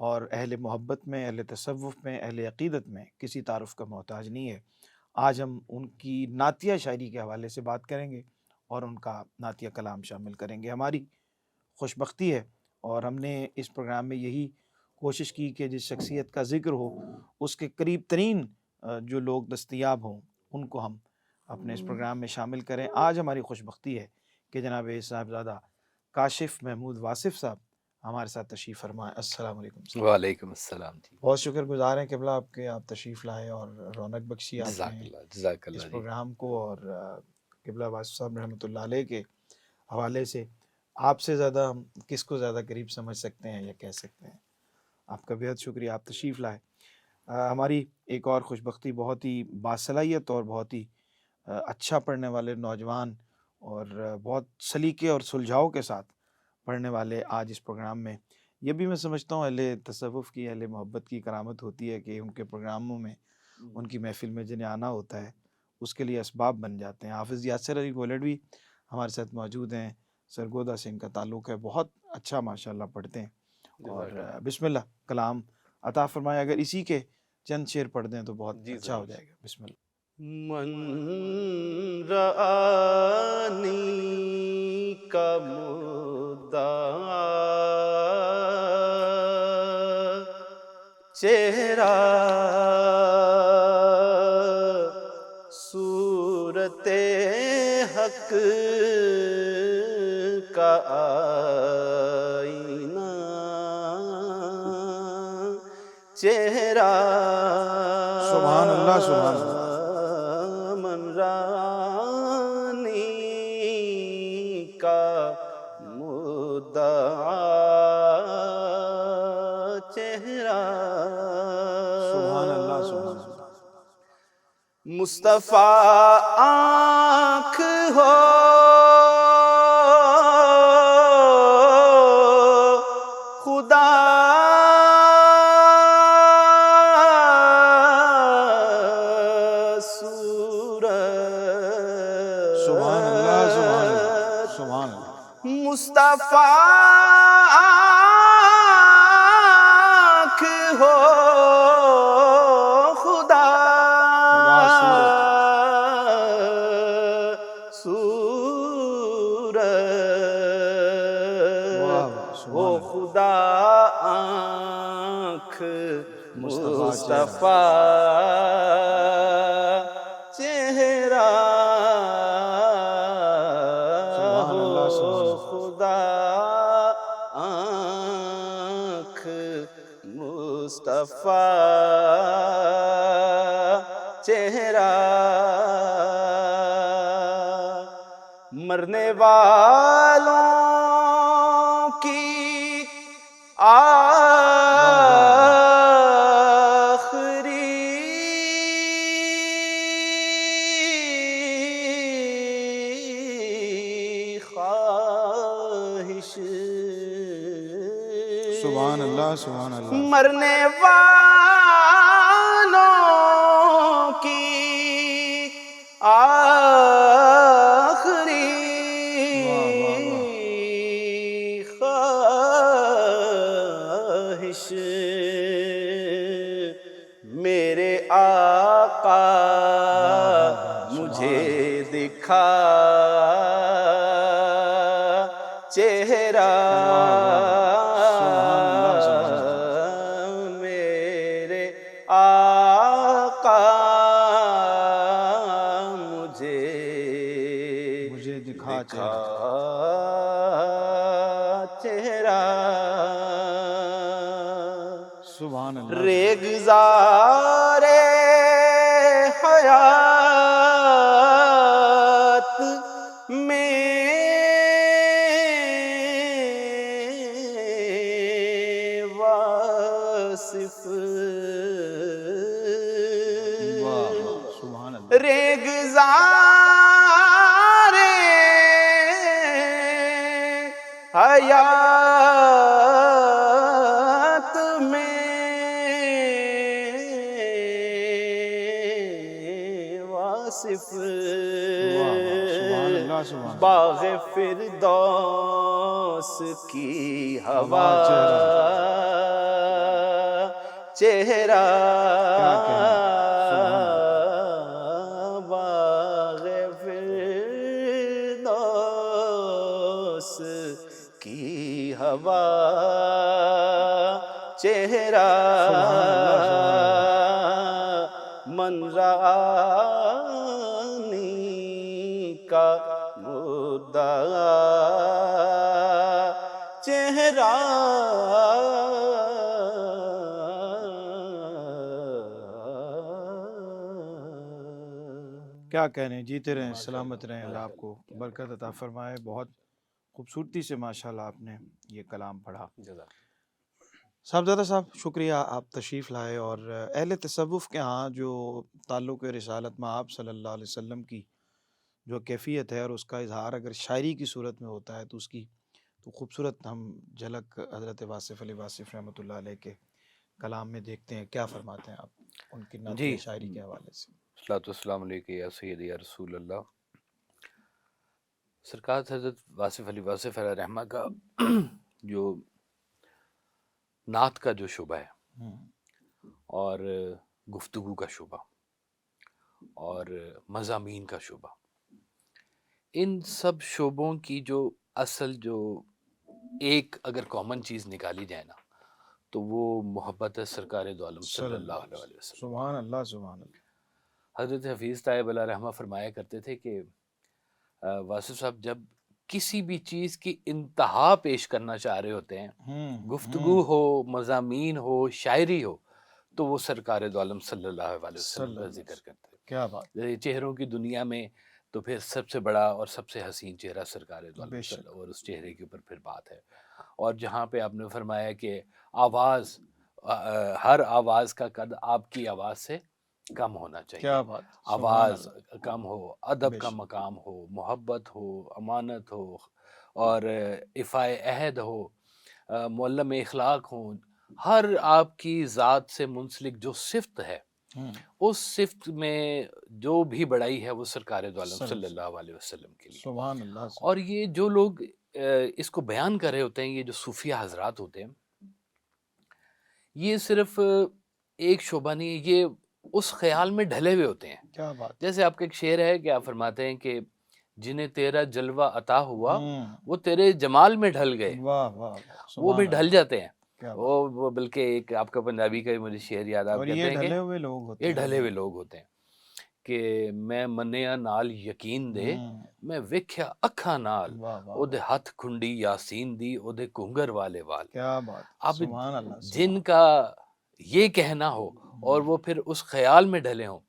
اور اہل محبت میں، اہل تصوف میں، اہل عقیدت میں کسی تعارف کا محتاج نہیں ہے۔ آج ہم ان کی نعتیہ شاعری کے حوالے سے بات کریں گے اور ان کا نعتیہ کلام شامل کریں گے۔ ہماری خوش بختی ہے اور ہم نے اس پروگرام میں یہی کوشش کی کہ جس شخصیت کا ذکر ہو اس کے قریب ترین جو لوگ دستیاب ہوں ان کو ہم اپنے اس پروگرام میں شامل کریں۔ آج ہماری خوش بختی ہے کہ جناب صاحبزادہ کاشف محمود واصف صاحب ہمارے ساتھ تشریف فرمائے۔ السلام علیکم صاحب۔ وعلیکم السلام جی، بہت شکر گزار ہیں قبلہ آپ کے، آپ تشریف لائے اور رونق بخشی آپ جزاک نے اللہ جزاک اللہ اس جی۔ پروگرام کو۔ اور قبلہ واصف صاحب رحمۃ اللہ علیہ کے حوالے سے آپ سے زیادہ ہم کس کو زیادہ قریب سمجھ سکتے ہیں یا کہہ سکتے ہیں۔ آپ کا بہت شکریہ، آپ تشریف لائے۔ ہماری ایک اور خوش بختی، بہت ہی باصلاحیت اور بہت ہی اچھا پڑھنے والے نوجوان اور بہت سلیقے اور سلجھاؤ کے ساتھ پڑھنے والے آج اس پروگرام میں۔ یہ بھی میں سمجھتا ہوں اہل تصوف کی، اہل محبت کی کرامت ہوتی ہے کہ ان کے پروگراموں میں، ان کی محفل میں جنہیں آنا ہوتا ہے اس کے لیے اسباب بن جاتے ہیں۔ حافظ یاسر علی گولڑوی ہمارے ساتھ موجود ہیں، سرگودا سے ان کا تعلق ہے، بہت اچھا ماشاءاللہ پڑھتے ہیں۔ اور بسم اللہ کلام عطا فرمائے، اگر اسی کے چند شعر پڑھ دیں تو بہت جی اچھا ہو ضرور۔ جائے گا۔ بسم اللہ۔ من رآنی کا مدعا چہرہ صورت حق کا آئینہ چہرہ سبحان اللہ، سبحان اللہ۔ من رانی کا مدعا چہرہ سبحان اللہ، سبحان اللہ۔ مصطفیٰ آنکھ ہو خدا سبحان اللہ، سبحان اللہ، سبحان اللہ۔ مصطفیٰ آنکھ ہو خدا صورت ہو خدا آنکھ مصطفیٰ چہرہ ہو خدا آنکھ مصطفیٰ چہرہ مرنے والوں کی آخری خواہش سبحان اللہ، سبحان اللہ۔ مرنے والوں کی آخری خواہش میرے آقا مجھے دکھا چہرہ میرے آقا مجھے دکھا چہرہ سبحان اللہ۔ ریگزار حیات میں واصف سبحان اللہ۔ ریگزار حیات میں واصف باغ فردوس کی ہوا چہرہ کیا کہیں، سبحان اللہ، باغ فردوس کی ہوا چہرہ سبحان اللہ، سبحان اللہ، من رانی کا مدعا چہرہ کیا کہنے، جیتے رہیں، سلامت رہیں، اللہ آپ کو برکت عطا فرمائے۔ بہت خوبصورتی سے ماشاءاللہ آپ نے یہ کلام پڑھا۔ صاحبزادہ صاحب شکریہ، آپ تشریف لائے، اور اہل تصوف کے ہاں جو تعلق رسالت مآب صلی اللہ علیہ وسلم کی جو کیفیت ہے اور اس کا اظہار اگر شاعری کی صورت میں ہوتا ہے تو اس کی تو خوبصورت ہم جھلک حضرت واصف علی واصف رحمۃ اللہ علیہ کے کلام میں دیکھتے ہیں۔ کیا فرماتے ہیں آپ ان کی نعت جی، شاعری کے حوالے سے؟ صلاۃ والسلام علیکہ یا سیدی یا رسول اللہ۔ سرکار حضرت واصف علی واصف علیہ رحمہ کا جو نعت کا جو شعبہ ہے اور گفتگو کا شعبہ اور مضامین کا شعبہ، ان سب شعبوں کی جو اصل جو ایک اگر کامن چیز نکالی جائے نا تو وہ محبت ہے سرکار دو عالم صلی اللہ علیہ وسلم۔ سبحان اللہ، سبحان اللہ۔ حضرت حفیظ طیب علیہ رحمہ فرمایا کرتے تھے کہ واصف صاحب جب کسی بھی چیز کی انتہا پیش کرنا چاہ رہے ہوتے ہیں، گفتگو ہو، مضامین ہو، شاعری ہو، تو وہ سرکار دو عالم صلی اللہ علیہ وسلم کا ذکر کرتے ہیں۔ کیا بات، چہروں کی دنیا میں تو پھر سب سے بڑا اور سب سے حسین چہرہ سرکار دو عالم بے صلی شک، اللہ، اور اس چہرے کے اوپر پھر بات ہے۔ اور جہاں پہ آپ نے فرمایا کہ آواز، ہر آواز کا قد آپ کی آواز سے کم ہونا چاہیے، کیا بات، سبحان آواز اللہ، کم ہو، ادب بے کا شک، مقام ہو، محبت ہو، امانت ہو، اور عفائے عہد ہو، معلم اخلاق ہوں، ہر آپ کی ذات سے منسلک جو صفت ہے اس صفت میں جو بھی بڑائی ہے وہ سرکار دو عالم صلی اللہ علیہ وسلم کے لیے۔ سبحان اللہ، اور یہ جو لوگ اس کو بیان کر رہے ہوتے ہیں، یہ جو صوفیہ حضرات ہوتے ہیں، یہ صرف ایک شعبہ نہیں ہے، یہ اس خیال میں ڈھلے ہوئے ہوتے ہیں۔ کیا بات، جیسے آپ کا ایک شعر ہے کہ آپ فرماتے ہیں کہ جنہیں تیرا جلوہ عطا ہوا وہ تیرے جمال میں ڈھل گئے، واہ واہ، وہ بھی ڈھل جاتے ہیں۔ کیا بات، وہ بلکہ ایک آپ کا پنجابی کا مجھے شعر یاد، آپ اور کہتے یہ ہیں کہ ڈھلے ہوئے لوگ ہوتے یہ ہیں، ڈھلے ہوئے لوگ ہوتے ہیں کہ میں منیا نال یقین دے، میں ویکھیا اکھاں نال، واہ واہ، او دے ہاتھ کھنڈی یاسین دی، او دے کنگر والے وال۔ کیا بات، اب سبحان اللہ، جن کا یہ کہنا ہو اور وہ پھر اس خیال میں ڈھلے ہوں،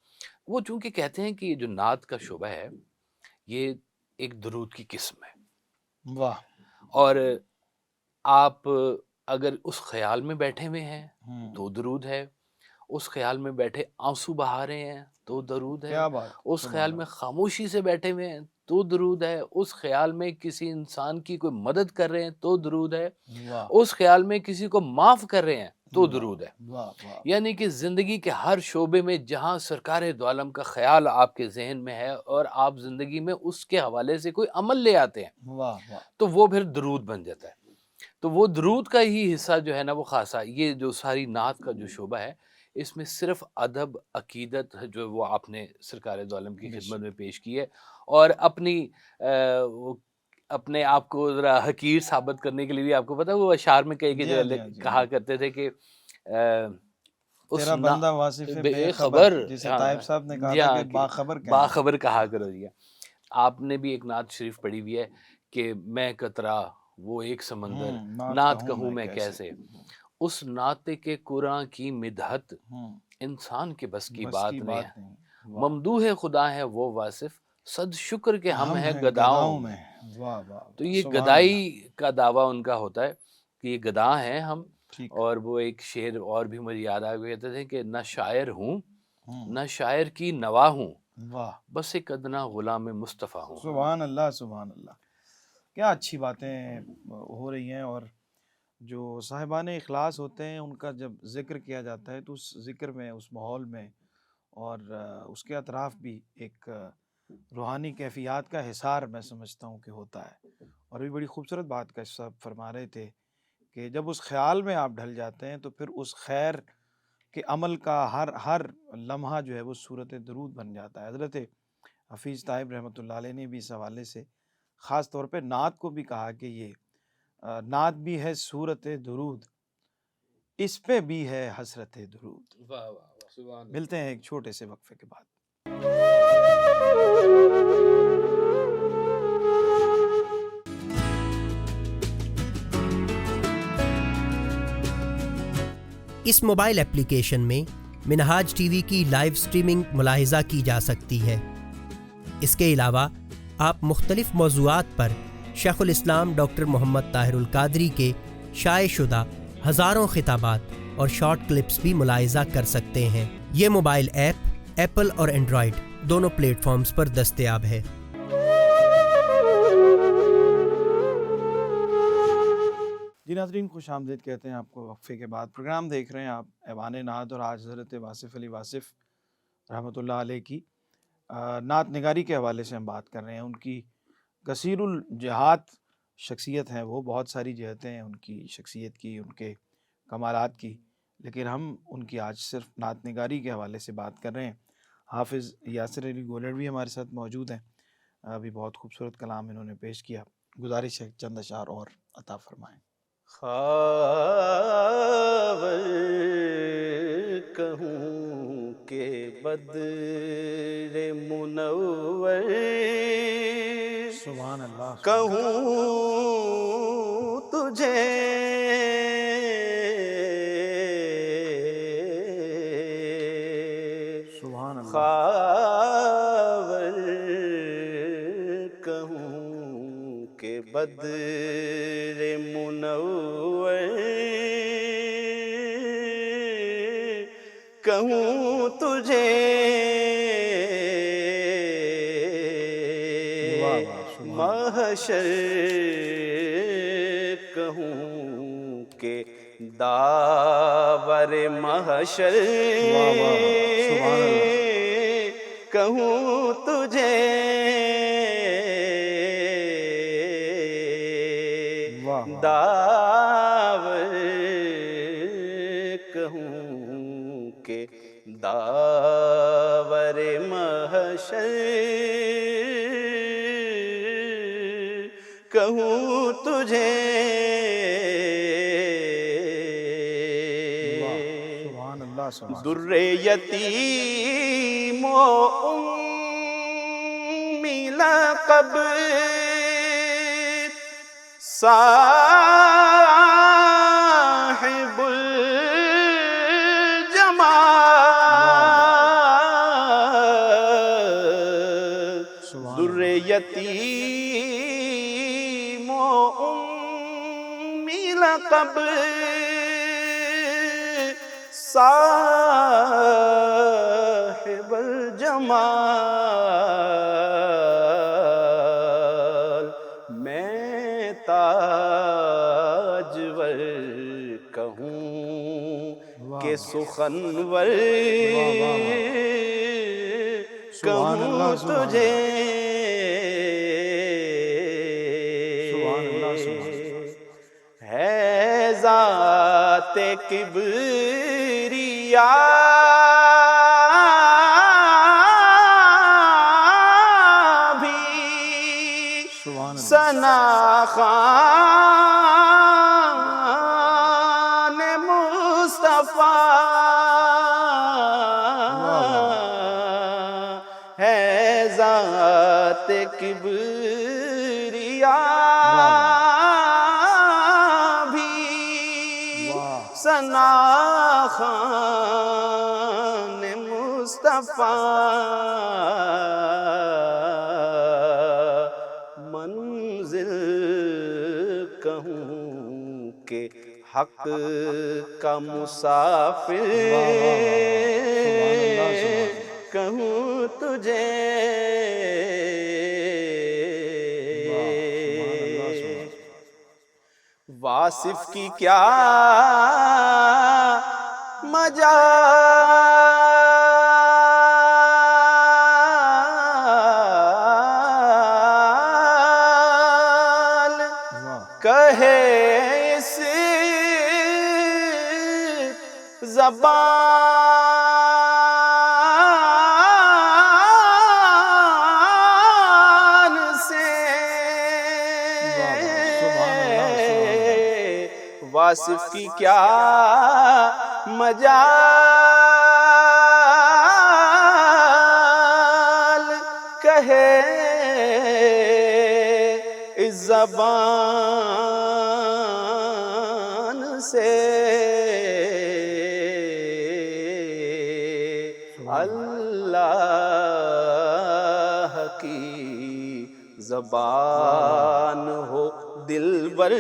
وہ چونکہ کہتے ہیں کہ یہ جو نعت کا شعبہ ہے یہ ایک درود کی قسم ہے، واہ، اور آپ اگر اس خیال میں بیٹھے ہوئے ہیں تو درود ہے، اس خیال میں بیٹھے آنسو بہا رہے ہیں تو درود ہے، کیا بات، اس خیال میں خاموشی سے بیٹھے ہوئے ہیں تو درود ہے، اس خیال میں کسی انسان کی کوئی مدد کر رہے ہیں تو درود ہے، واہ، اس خیال میں کسی کو معاف کر رہے ہیں تو درود ہے۔ واہ واہ، یعنی کہ زندگی کے ہر شعبے میں جہاں سرکار دو عالم کا خیال آپ کے ذہن میں ہے اور آپ زندگی میں اس کے حوالے سے کوئی عمل لے آتے ہیں واہ واہ، تو وہ پھر درود بن جاتا ہے۔ تو وہ درود کا ہی حصہ جو ہے نا وہ خاصا، یہ جو ساری نعت کا جو شعبہ ہے اس میں صرف ادب، عقیدت جو وہ آپ نے سرکار دو عالم کی خدمت میں پیش کی ہے، اور اپنے آپ کو ذرا حقیر ثابت کرنے کے لیے بھی آپ کو پتہ وہ اشعار میں کئی جو کہا کرتے تھے کہ تیرا بندہ واصف بے خبر، جسے طائب صاحب نے کہا تھا کہ باخبر کہنا، باخبر کہا کرو جی۔ آپ نے بھی ایک نعت شریف پڑھی ہوئی ہے کہ میں قطرہ وہ ایک سمندر، نعت کہوں میں کیسے، اس نعت کے قرآن کی مدحت انسان کے بس کی بات نہیں ہے، ممدوح خدا ہے وہ واصف، صد شکر کہ ہم ہیں گداؤں میں۔ تو یہ گدائی کا دعویٰ ان کا ہوتا ہے کہ یہ گدا ہیں ہم، اور وہ ایک شعر اور بھی مجھے یاد آ گیا، کہتے تھے کہ نہ شاعر ہوں نہ شاعر کی نوا ہوں، بس ایک ادنا غلام مصطفیٰ ہوں۔ سبحان اللہ، سبحان اللہ، کیا اچھی باتیں ہو رہی ہیں، اور جو صاحبان اخلاص ہوتے ہیں ان کا جب ذکر کیا جاتا ہے تو اس ذکر میں، اس ماحول میں اور اس کے اطراف بھی ایک روحانی کیفیات کا حصار میں سمجھتا ہوں کہ ہوتا ہے۔ اور بھی بڑی خوبصورت بات کا سب فرما رہے تھے کہ جب اس خیال میں آپ ڈھل جاتے ہیں تو پھر اس خیر کہ عمل کا ہر لمحہ جو ہے وہ صورت درود بن جاتا ہے۔ حضرت حفیظ طیب رحمۃ اللہ علیہ نے بھی اس حوالے سے خاص طور پہ نعت کو بھی کہا کہ یہ نعت بھی ہے صورت درود، اس پہ بھی ہے حسرت درود۔ واہ واہ واہ، سبحان اللہ۔ ملتے ہیں ایک چھوٹے سے وقفے کے بعد۔ اس موبائل ایپلیکیشن میں منہاج ٹی وی کی لائیو سٹریمنگ ملاحظہ کی جا سکتی ہے۔ اس کے علاوہ آپ مختلف موضوعات پر شیخ الاسلام ڈاکٹر محمد طاہر القادری کے شائع شدہ ہزاروں خطابات اور شارٹ کلپس بھی ملاحظہ کر سکتے ہیں۔ یہ موبائل ایپ ایپل اور اینڈرائیڈ دونوں پلیٹ فارمز پر دستیاب ہے۔ جی ناظرین، خوش آمدید کہتے ہیں آپ کو وقفے کے بعد۔ پروگرام دیکھ رہے ہیں آپ ایوان نعت، اور آج حضرت واصف علی واصف رحمۃ اللہ علیہ کی نعت نگاری کے حوالے سے ہم بات کر رہے ہیں۔ ان کی کثیر الجہات شخصیت ہیں، وہ بہت ساری جہتیں ہیں ان کی شخصیت کی، ان کے کمالات کی، لیکن ہم ان کی آج صرف نعت نگاری کے حوالے سے بات کر رہے ہیں۔ حافظ یاسر علی گولڑ بھی ہمارے ساتھ موجود ہیں، ابھی بہت خوبصورت کلام انہوں نے پیش کیا۔ گزارش ہے چند اشعار اور عطا فرمائیں۔ خاور کہوں کہ بدر منور، سبحان اللہ، کہوں تجھے سبحان اللہ، خاور کہوں کہ بدر منور، کہوں تجھے محشر، کہوں کہ داور محشر، کہوں تجھے داور، کہوں کہ داور محشر، کہوں تجھے در یتیم و امی لقب، صاحب الجمال، در یتیم و امی لقب، صاحب الجمال، میں تاجور کہوں کہ سخنور، کہوں تجھے ہے ذات کبریا بھی، ثنا خوان مصطفیٰ ہے ذات کبریا ثنا خوان مصطفیٰ، منزل کہوں کہ حق کا مسافر، کہوں تجھے واصف کی کیا مجال، کہے اس زبان سے واہ واہ، سبحان اللہ سبحان اللہ۔ واصف کی کیا مجال کہے اس زبان سے اللہ کی زبان ہو دلبر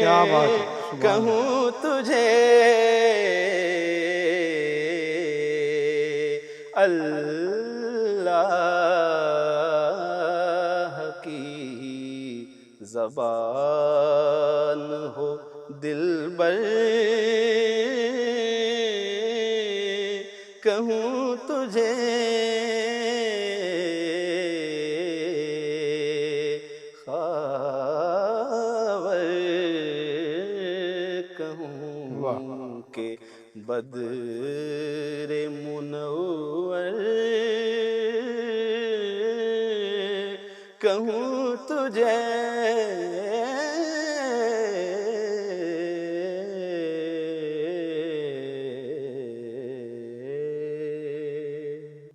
کیا بات ہے، سبحان کہوں تجھے اللہ کی زبان ہو دلبر کہوں تجھے خاور کہوں کہ بدر منور کہوں تجھے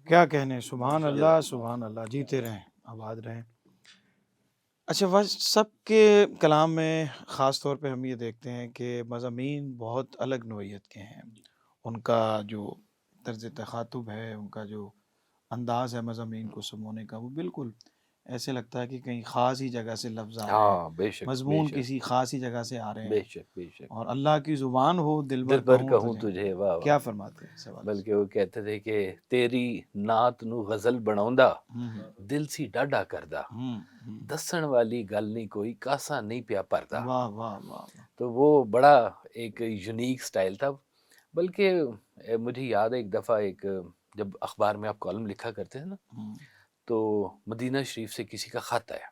کیا کہنے، سبحان اللہ سبحان اللہ، جیتے رہیں آباد رہیں۔ اچھا، سب کے کلام میں خاص طور پہ ہم یہ دیکھتے ہیں کہ مضامین بہت الگ نوعیت کے ہیں، ان کا جو طرز تخاطب ہے، ان کا جو انداز ہے مضامین کو سمونے کا، وہ بالکل ایسے لگتا ہے کہ کہیں خاص ہی جگہ سے لفظ آ رہے ہاں ہیں، بے شک، مضمون بے شک، کسی خاص ہی جگہ سے آ رہے بے ہیں، شک، بے شک، اور اللہ کی زبان ہو دلبر دل پر کہوں کہوں تجھے۔ تجھے، واہ کیا واہ۔ فرماتے ہیں سوال؟ بلکہ وہ کہتے تھے کہ تیری نعت نو غزل بناوندا دل سی ڈاڈا کردا، دسن والی گل نہیں کوئی کاسا نہیں پیا پردا۔ واہ واہ واہ، تو وہ بڑا ایک یونیک سٹائل تھا۔ بلکہ مجھے یاد ہے ایک دفعہ جب اخبار میں آپ کالم لکھا کرتے تھے نا، تو مدینہ شریف سے کسی کا خط آیا،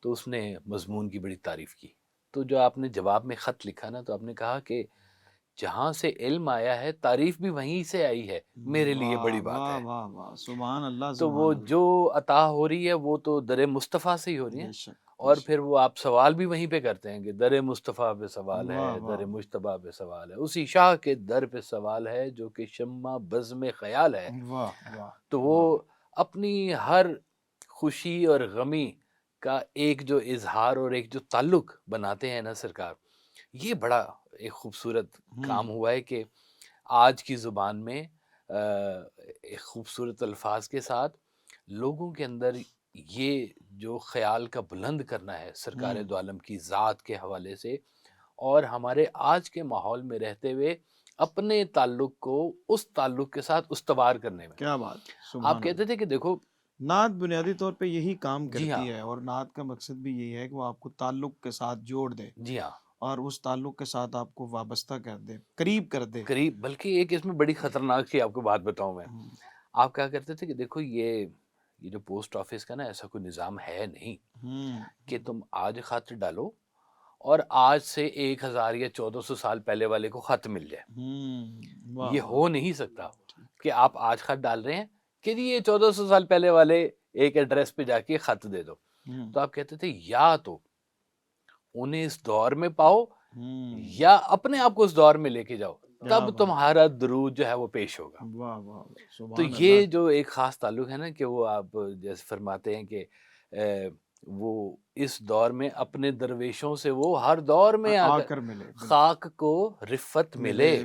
تو اس نے مضمون کی بڑی تعریف کی۔ تو جو آپ نے جواب میں خط لکھا نا، تو آپ نے کہا کہ جہاں سے علم آیا ہے تعریف بھی وہیں سے آئی ہے، میرے لیے بڑی بات ہے۔ واہ واہ، سبحان اللہ تو وہ جو عطا ہو رہی ہے وہ تو در مصطفیٰ سے ہی ہو رہی ہے، اور پھر وہ آپ سوال بھی وہیں پہ کرتے ہیں کہ در مصطفیٰ پہ سوال ہے، در مجتبیٰ پہ سوال ہے، اسی شاہ کے در پہ سوال ہے جو کہ شمع بزم خیال ہے۔ تو وہ اپنی ہر خوشی اور غمی کا ایک جو اظہار اور ایک جو تعلق بناتے ہیں نا سرکار، یہ بڑا ایک خوبصورت کام ہوا ہے کہ آج کی زبان میں ایک خوبصورت الفاظ کے ساتھ لوگوں کے اندر یہ جو خیال کا بلند کرنا ہے سرکار دو عالم کی ذات کے حوالے سے، اور ہمارے آج کے ماحول میں رہتے ہوئے اپنے تعلق کو اس تعلق کے ساتھ استوار کرنے میں۔ کیا بات، آپ کہتے تھے کہ دیکھو نعت بنیادی طور پہ یہی کام جی کرتی ہاں، ہے، اور نعت کا مقصد بھی یہی ہے کہ وہ آپ کو تعلق کے ساتھ جوڑ دے، جی ہاں، اور اس تعلق کے ساتھ آپ کو وابستہ کر دے، قریب کر دے۔ قریب، بلکہ ایک اس میں بڑی خطرناک سی آپ کو بات بتاؤں میں۔ آپ کیا کرتے تھے کہ دیکھو یہ جو پوسٹ آفس کا نا ایسا کوئی نظام ہے نہیں کہ تم آج خط ڈالو اور آج سے 1000 یا 1400 سال پہلے والے کو خط مل جائے۔ یہ ہو نہیں سکتا کہ آپ آج خط ڈال رہے ہیں کہ جی یہ 1400 سال پہلے والے ایک ایڈریس پہ جا کے خط دے دو۔ تو آپ کہتے تھے یا تو انہیں اس دور میں پاؤ یا اپنے آپ کو اس دور میں لے کے جاؤ، تب تمہارا درود جو ہے وہ پیش ہوگا۔ تو یہ جو ایک خاص تعلق ہے نا کہ وہ آپ جیسے فرماتے ہیں کہ وہ اس دور میں اپنے درویشوں سے وہ ہر دور میں آ کر ملے، خاک کو رفت ملے،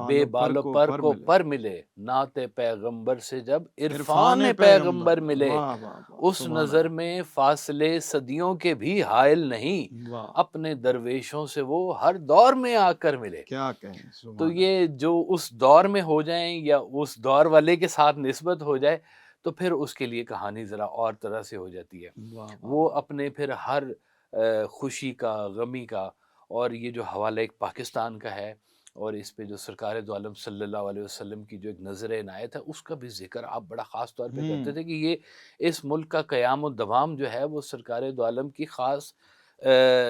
بے بال و پر کو پر ملے، نعت پیغمبر سے جب عرفان پیغمبر ملے، اس نظر میں فاصلے صدیوں کے بھی حائل نہیں، اپنے درویشوں سے وہ ہر دور میں آ کر ملے۔ کیا کہیں، تو یہ جو اس دور میں ہو جائیں یا اس دور والے کے ساتھ نسبت ہو جائے تو پھر اس کے لیے کہانی ذرا اور طرح سے ہو جاتی ہے۔ وہ اپنے پھر ہر خوشی کا، غمی کا، اور یہ جو حوالہ ایک پاکستان کا ہے اور اس پہ جو سرکار دو عالم صلی اللہ علیہ وسلم کی جو ایک نظر عنایت ہے، اس کا بھی ذکر آپ بڑا خاص طور پہ کرتے تھے کہ یہ اس ملک کا قیام و دوام جو ہے وہ سرکار دو عالم کی خاص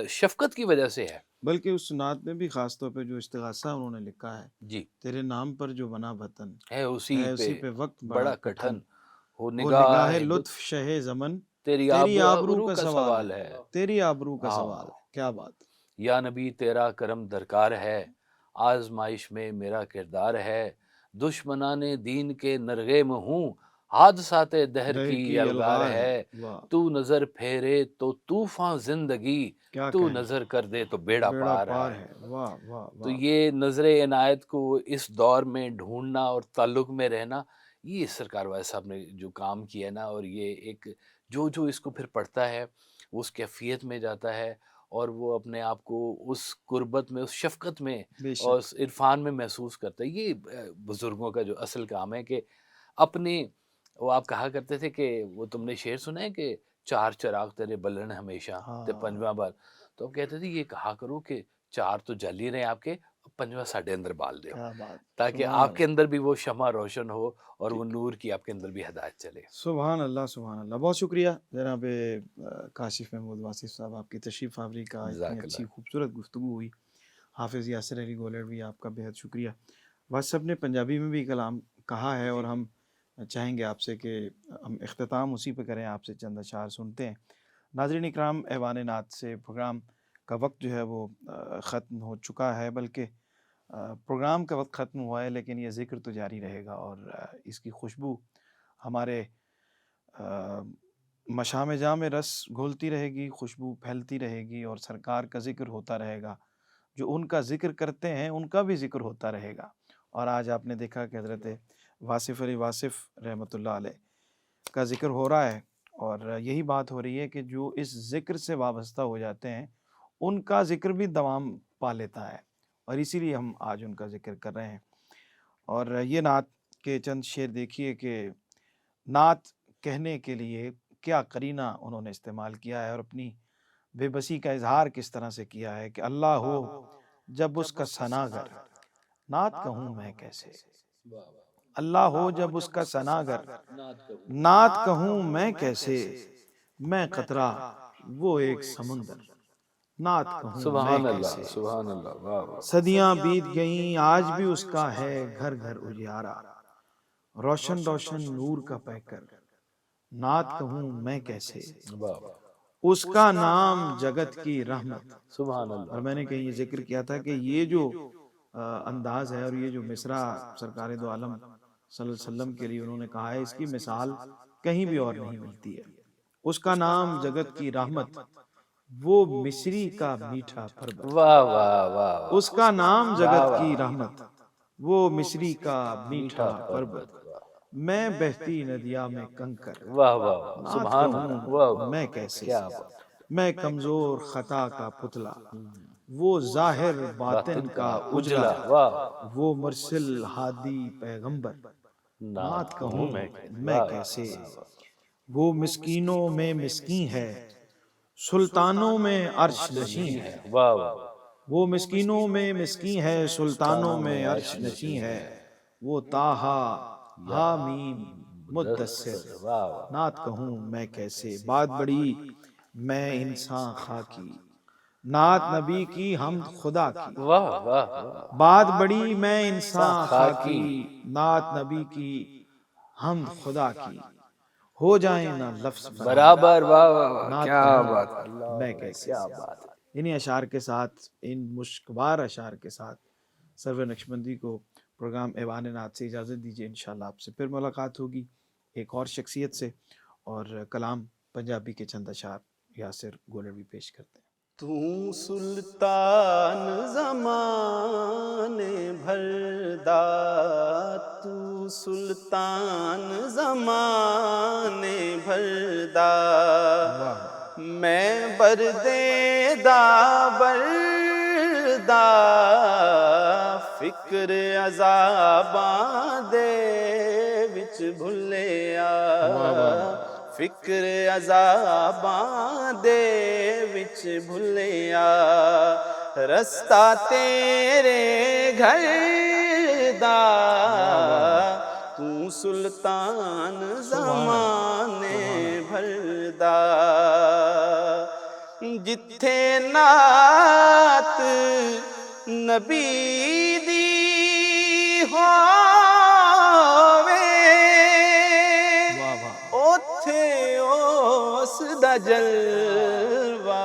شفقت کی وجہ سے ہے. بلکہ اس نعت میں بھی خاص طور پہ جو استغاثہ انہوں نے لکھا ہے، جی تیرے نام پر جو بنا وطن ہے اسی ہے اسی پہ وقت بڑا کٹھن ہو وہ نگاہ نگاہ لطف شہ زمن تیری تیری آبرو آبرو کا کا سوال سوال ہے. تیری آبرو کا ہاں. سوال. کیا بات. یا نبی تیرا کرم درکار ہے، آزمائش میں میرا کردار ہے، دشمنان دین کے نرغے میں ہوں، حادثات دہر دہر کی کی یلغار ہے. واہ تو نظر پھیرے تو طوفان زندگی، کیا تو کہیں. نظر کر دے تو بیڑا پار ہے. ہے. واہ واہ تو واہ. یہ نظر عنایت کو اس دور میں ڈھونڈنا اور تعلق میں رہنا، یہ سرکار والد صاحب نے جو کام کیا ہے نا، اور یہ ایک جو اس کو پھر پڑھتا ہے وہ اس کیفیت میں جاتا ہے اور وہ اپنے آپ کو اس قربت میں، اس شفقت میں بے اور شک. اس عرفان میں محسوس کرتا ہے. یہ بزرگوں کا جو اصل کام ہے کہ اپنے، وہ آپ کہا کرتے تھے کہ وہ تم نے شعر سنا ہے کہ چار چراغ تیرے بلن ہمیشہ تے ہاں. پنجواں بال. تو ہم کہتے تھے یہ کہا کرو کہ چار تو جل ہی رہے آپ کے، پنجواں ساڈے اندر بال دیو، کیا بات. تاکہ سبحان آپ کے اندر بھی وہ شمع روشن ہو اور وہ ٹھیک. نور کی آپ کے اندر بھی ہدایت چلے. سبحان اللہ سبحان اللہ. بہت شکریہ جناب کاشف محمود واصف صاحب، آپ کی تشریف آوری کا. اتنی جزاک اچھی اللہ. خوبصورت گفتگو ہوئی. حافظ یاسر علی گولڑوی آپ کا بہت شکریہ. واصف نے پنجابی میں بھی کلام کہا ہے اور ہم چاہیں گے آپ سے کہ ہم اختتام اسی پہ کریں، آپ سے چند اشعار سنتے ہیں. ناظرین اکرام، ایوان نعت سے پروگرام کا وقت جو ہے وہ ختم ہو چکا ہے، بلکہ پروگرام کا وقت ختم ہوا ہے لیکن یہ ذکر تو جاری رہے گا اور اس کی خوشبو ہمارے مشام جاں میں رس گھولتی رہے گی، خوشبو پھیلتی رہے گی اور سرکار کا ذکر ہوتا رہے گا. جو ان کا ذکر کرتے ہیں ان کا بھی ذکر ہوتا رہے گا. اور آج آپ نے دیکھا کہ حضرت واصف علی واصف رحمۃ اللہ علیہ کا ذکر ہو رہا ہے، اور یہی بات ہو رہی ہے کہ جو اس ذکر سے وابستہ ہو جاتے ہیں ان کا ذکر بھی دوام پا لیتا ہے، اور اسی لیے ہم آج ان کا ذکر کر رہے ہیں. اور یہ نعت کے چند شعر دیکھیے کہ نعت کہنے کے لیے کیا قرینہ انہوں نے استعمال کیا ہے اور اپنی بے بسی کا اظہار کس طرح سے کیا ہے کہ اللہ ہو جب اس کا ثناگر، نعت کہوں میں کیسے. اللہ ہو جب اس کا ثناگر، نعت کہوں میں کیسے. میں قطرہ وہ ایک سمندر، نعت کہوں میں سبحان اللہ، کیسے. سبحان اللہ. واہ واہ. صدیاں بیت گئیں آج بھی اس کا ہے گھر گھر اجیارہ، روشن روشن نور کا پیکر، نعت کہوں میں کیسے. واہ واہ. اس کا نام جگت کی رحمت. سبحان اللہ. اور میں نے کہیں یہ ذکر کیا تھا کہ یہ جو انداز ہے اور یہ جو مصرع سرکار دو عالم صلی اللہ علیہ وسلم کے لیے انہوں نے کہا ہے، اس کی مثال کہیں بھی اور نہیں ملتی ہے. اس کا نام جگت کی رحمت، وہ مصری کا میٹھا پربت. واہ واہ واہ. اس کا نام جگت کی رحمت، وہ مصری کا میٹھا پربت. میں بہتی ندیا میں کنکر، واہ واہ. نعت سبحان کہوں اللہ. واہ واہ. میں کیسے. کیا بات. میں کمزور خطا کا پتلا، وہ ظاہر باطن کا اجلا. واہ. وہ مرسل ہادی پیغمبر، نعت کہوں میں کیسے. وہ مسکینوں میں مسکین ہے، سلطانوں میں عرش نشین ہے. واہ واہ. وہ مسکینوں میں مسکین ہے، سلطانوں میں عرش نشین ہے. وہ طٰہٰ حامیم مدثر، واہ واہ. نعت کہوں میں کیسے. بات بڑی میں انسان خاکی، نعت نبی کی حمد خدا کی. واہ واہ واہ. بات بڑی میں انسان خاکی، نعت نبی کی حمد خدا کی. ہو جائیں نہ لفظ برابر. واہ واہ. نعت کیا کہوں بات. میں کیسے. کیا بات. انہی اشعار کے ساتھ، ان مشکبار اشعار کے ساتھ سرور نقشبندی کو پروگرام ایوان نعت سے اجازت دیجیے. انشاءاللہ آپ سے پھر ملاقات ہوگی ایک اور شخصیت سے، اور کلام پنجابی کے چند اشعار یاسر گولڑوی پیش کرتے ہیں. تو سلطان زمانے بھر دا، تو سلطان زمانے بھر دا. میں بردے دا بردا، فکر عذاباں دے وچ بھلیا. فکر عذاباں دے وچ بھلیا. رستہ تیرے گھر دا، تو سلطان زمانے بھر دا. ਜਿੱਥੇ ਨਾਤ ਨਬੀ ਦੀ ਹੋਵੇ واہ واہ ਉੱਥੇ ਉਸ ਦਾ ਜਲਵਾ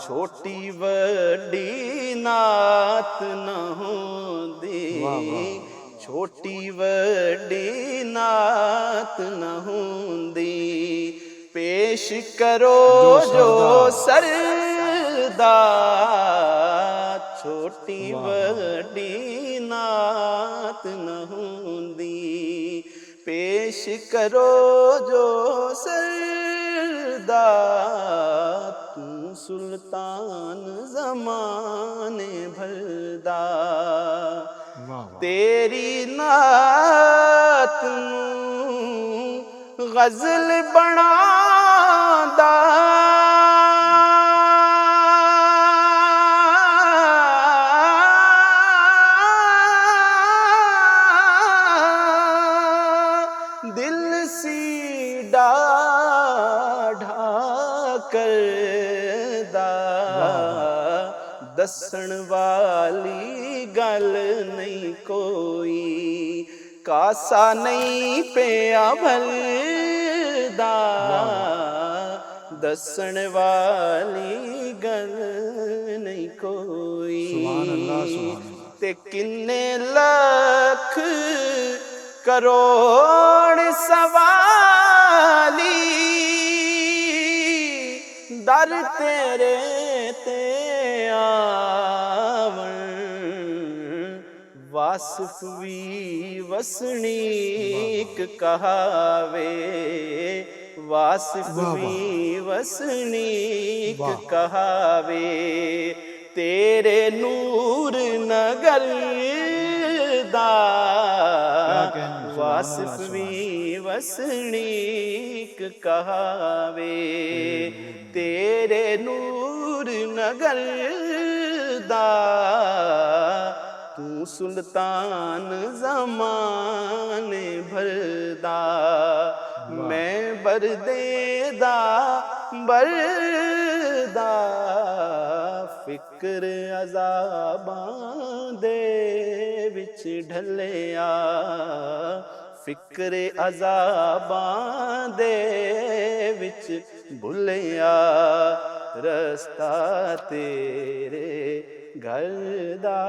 ਛੋਟੀ ਵੱਡੀ ਨਾਤ ਨਾ ਹੁੰਦੀ ਛੋਟੀ ਵੱਡੀ ਨਾਤ ਨਾ ਹੁੰਦੀ ਪੇਸ਼ ਕਰੋ ਜੋ ਸਰਦਾ ਛੋਟੀ ਵੱਡੀ ਨਾਤ ਨਾ ਹੁੰਦੀ ਪੇਸ਼ ਕਰੋ ਜੋ ਸਰਦਾ ਤੂੰ ਸੁਲਤਾਨ ਜ਼ਮਾਨੇ ਭਰ ਦਾ واہ ਤੇਰੀ ਨਾਤ ਨੂੰ ਗਜ਼ਲ ਬਣਾਉਂਦਾ ਦਿਲ ਸੀ ਡਾਢਾ ਕਰਦਾ ਦੱਸਣ ਵਾਲੀ ਗੱਲ ਨਹੀਂ ਕੋਈ ਕਾਸਾ ਨਹੀਂ ਪਿਆ ਭਰਦਾ ਦੱਸਣ ਵਾਲੀ ਗੱਲ ਨਹੀਂ ਕੋਈ سبحان اللہ سبحان اللہ ਤੇ ਕਿੰਨੇ ਲੱਖ ਕਰੋੜ ਸਵਾਲੀ ਦਰ ਤੇਰੇ ਤੇ ਆਵਣ ਵਾਸਫ ਵੀ ਵਸਨੀਕ ਕਹਾਵੇ ਵਾਸਫ ਵੀ ਵਸਨੀਕ ਕਹਾਵੇ ਤੇਰੇ ਨੂਰ ਨਗਰ ਦਾ ਵਾਸਫ ਵੀ ਵਸਨੀਕ ਕਹਾਵੇ ਤੇਰੇ ਨੂਰ ਨਗਰ ਦਾ ਤੂੰ ਸੁਲਤਾਨ ਜ਼ਮਾਨੇ ਭਰ ਦਾ ਮੈਂ ਬਰਦੇ ਦਾ ਬਰਦਾ ਫਿਕਰ ਅਜ਼ਾਬਾਂ ਦੇ ਵਿੱਚ ਢਲਿਆ ਫਿਕਰ ਅਜ਼ਾਬਾਂ ਦੇ ਵਿੱਚ ਭੁੱਲਿਆ ਰਸਤਾ ਤੇਰੇ ਘਰ ਦਾ